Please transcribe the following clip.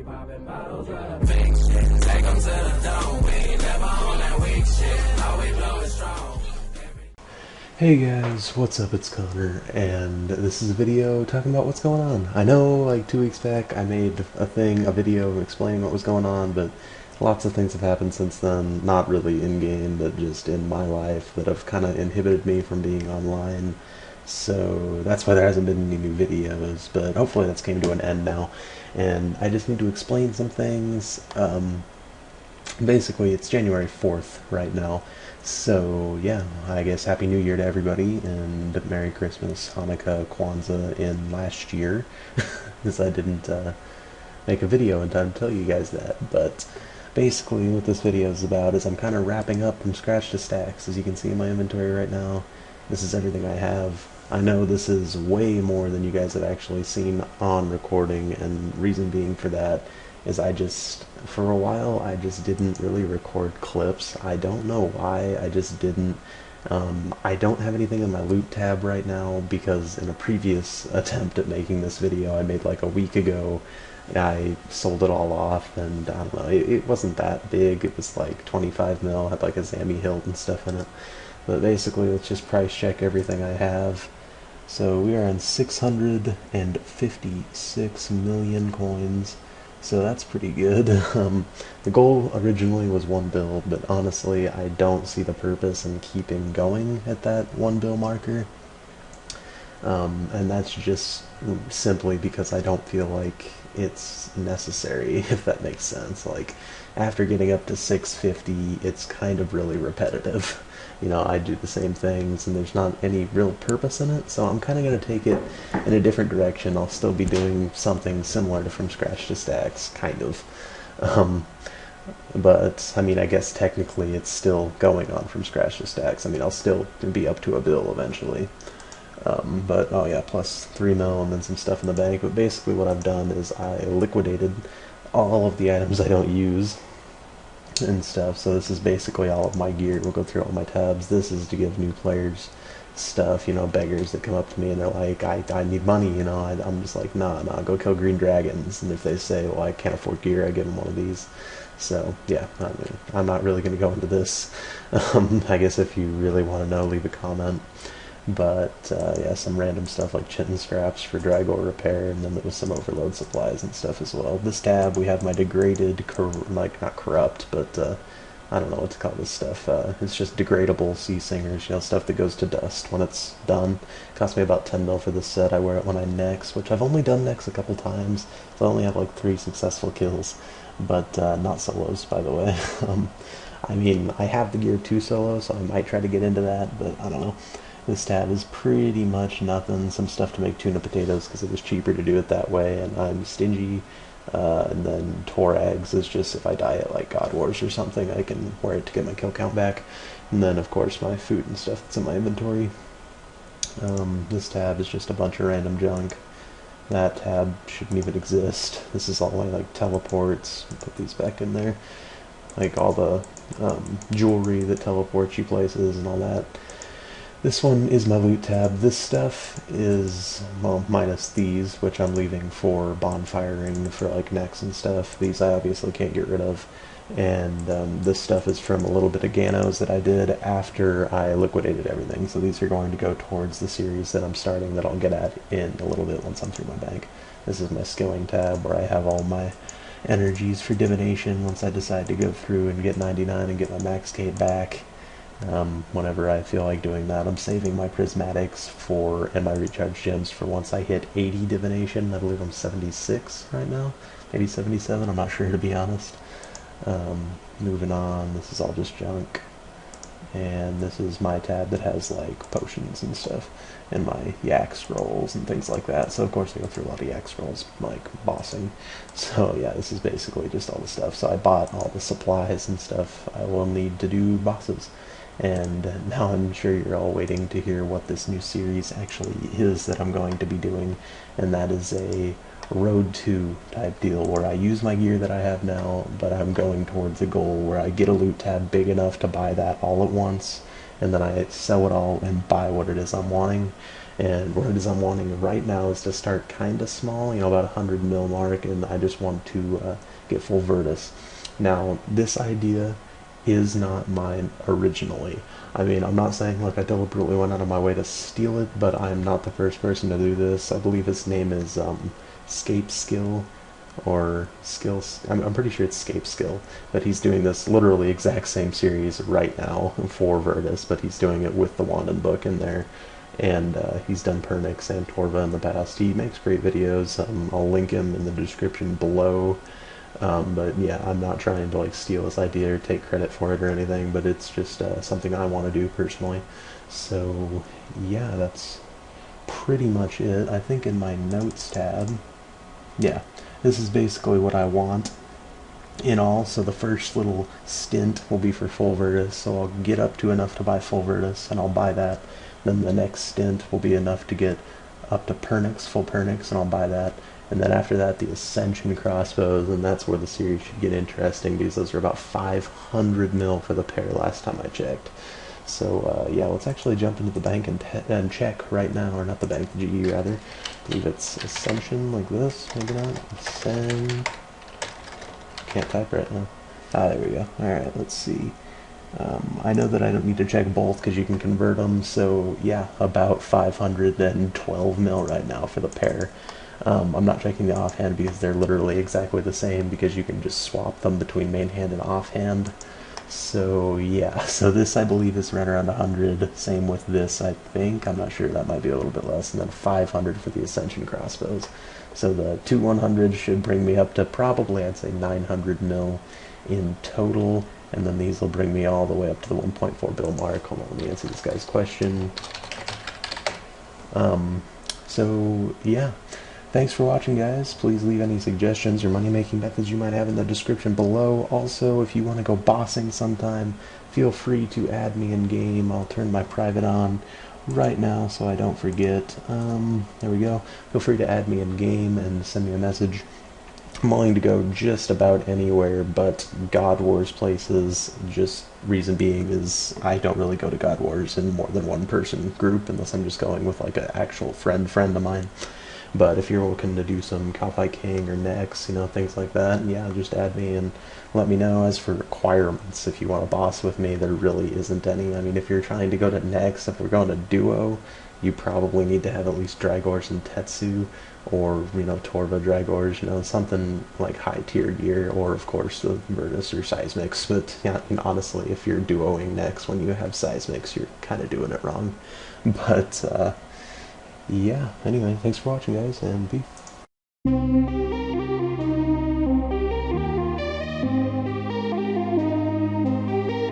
we popping bottles with a big shit. Take 'em to the dome. We ain't never on that weak shit. How we blow it strong. Hey guys, what's up? It's Connor, and this is a video talking about what's going on. I know, like 2 weeks back, I made a video explaining what was going on, but lots of things have happened since then. Not really in-game, but just in my life that have kind of inhibited me from being online. So that's why there hasn't been any new videos, but hopefully that's came to an end now. And I just need to explain some things. Basically, it's January 4th right now. So yeah, I guess Happy New Year to everybody, and Merry Christmas, Hanukkah, Kwanzaa in last year, because I didn't make a video in time to tell you guys that. But basically what this video is about is I'm kind of wrapping up from scratch to stacks. As you can see in my inventory right now, this is everything I have. I know this is way more than you guys have actually seen on recording, and reason being for that is for a while, I just didn't really record clips. I don't know why, I just didn't. I don't have anything in my loot tab right now, because in a previous attempt at making this video I made like a week ago, I sold it all off, and I don't know, it wasn't that big. It was like 25 mil, had like a Zammy hilt and stuff in it. But basically, let's just price check everything I have. So we are on 656 million coins. So that's pretty good. The goal originally was 1 bill, but honestly I don't see the purpose in keeping going at that 1 bill marker. And that's just simply because I don't feel like it's necessary, if that makes sense. Like, after getting up to 650, it's kind of really repetitive. You know, I do the same things, and there's not any real purpose in it, so I'm kind of going to take it in a different direction. I'll still be doing something similar to From Scratch to Stacks, kind of. But, I mean, I guess technically it's still going on From Scratch to Stacks. I mean, I'll still be up to a bill eventually. But, oh yeah, plus 3 mil and then some stuff in the bank. But basically what I've done is I liquidated all of the items I don't use and stuff. So this is basically all of my gear. We'll go through all my tabs. This is to give new players stuff, you know, beggars that come up to me and they're like, I need money, you know. I'm just like, nah, go kill green dragons. And if they say, well, I can't afford gear, I give them one of these. So yeah, I mean, I'm not really going to go into this. I guess if you really want to know, leave a comment. But yeah, some random stuff like chitin scraps for Drygore repair, and then there was some overload supplies and stuff as well. This tab, we have my degraded, like, not corrupt, but I don't know what to call this stuff. It's just degradable sea singers, you know, stuff that goes to dust when it's done. It cost me about 10 mil for this set. I wear it when I nex, which I've only done nex a couple times, so I only have like 3 successful kills, but not solos, by the way. I mean, I have the gear 2 solo, so I might try to get into that, but I don't know. This tab is pretty much nothing. Some stuff to make tuna potatoes because it was cheaper to do it that way, and I'm stingy. And then Torags is just if I die at like God Wars or something, I can wear it to get my kill count back. And then of course my food and stuff that's in my inventory. This tab is just a bunch of random junk. That tab shouldn't even exist. This is all my like teleports. Put these back in there. Like all the jewelry that teleports you places and all that. This one is my loot tab. This stuff is, well, minus these, which I'm leaving for bonfiring for like nex and stuff. These I obviously can't get rid of. And this stuff is from a little bit of Ganos that I did after I liquidated everything. So these are going to go towards the series that I'm starting that I'll get at in a little bit once I'm through my bank. This is my skilling tab where I have all my energies for divination once I decide to go through and get 99 and get my max K back. Whenever I feel like doing that. I'm saving my prismatics and my recharge gems for once I hit 80 divination. I believe I'm 76 right now, maybe 77, I'm not sure to be honest. Moving on, this is all just junk. And this is my tab that has like potions and stuff, and my yak scrolls and things like that. So of course I go through a lot of yak scrolls, like bossing. So yeah, this is basically just all the stuff. So I bought all the supplies and stuff I will need to do bosses. And now I'm sure you're all waiting to hear what this new series actually is that I'm going to be doing, and that is a Road 2 type deal where I use my gear that I have now, but I'm going towards a goal where I get a loot tab big enough to buy that all at once, and then I sell it all and buy what it is I'm wanting. And what it is I'm wanting right now is to start kind of small, you know, about 100 mil mark, and I just want to get full Virtus. Now, this idea is not mine originally. I mean, I'm not saying like I deliberately went out of my way to steal it, but I'm not the first person to do this. I believe his name is Scape Skill, or Skills. I'm pretty sure it's Scape Skill, but he's doing this literally exact same series right now for Virtus, but he's doing it with the Wandin book in there. And he's done Pernix and Torva in the past. He makes great videos. I'll link him in the description below. But yeah, I'm not trying to like steal this idea or take credit for it or anything, but it's just something I want to do personally. So yeah, that's pretty much it. I think in my notes tab, yeah, this is basically what I want in all. So the first little stint will be for full Virtus, so I'll get up to enough to buy full Virtus, and I'll buy that. Then the next stint will be enough to get up to Pernix, full Pernix, and I'll buy that. And then after that, the Ascension crossbows, and that's where the series should get interesting, because those are about 500 mil for the pair last time I checked. So yeah, let's actually jump into the bank and check right now, or not the bank, the GE rather. I believe it's Ascension, like this, maybe not. Ascend. Can't type right now. Ah, there we go. Alright, let's see. I know that I don't need to check both because you can convert them, so yeah, about 512 mil right now for the pair. I'm not checking the offhand because they're literally exactly the same, because you can just swap them between main hand and offhand. So yeah, so this I believe is right around 100, same with this I think, I'm not sure, that might be a little bit less, and then 500 for the Ascension crossbows. So the two 100s should bring me up to probably, I'd say 900 mil in total, and then these will bring me all the way up to the 1.4 bill mark. Hold on, let me answer this guy's question. So yeah, thanks for watching, guys. Please leave any suggestions or money-making methods you might have in the description below. Also, if you want to go bossing sometime, feel free to add me in game. I'll turn my private on right now so I don't forget. There we go. Feel free to add me in game and send me a message. I'm willing to go just about anywhere but God Wars places. Just reason being is I don't really go to God Wars in more than one person group unless I'm just going with like an actual friend of mine. But if you're looking to do some Kalphite King or Nex, you know, things like that, yeah, just add me and let me know. As for requirements, if you want to boss with me, there really isn't any. I mean, if you're trying to go to Nex, if we're going to Duo, you probably need to have at least Dragors and Tetsu, or, you know, Torva Dragors, you know, something like high tier gear, or of course the Virtus or Seismics. But yeah, I mean, honestly, if you're duoing Nex when you have Seismics, you're kind of doing it wrong. But yeah, anyway, thanks for watching, guys, and peace.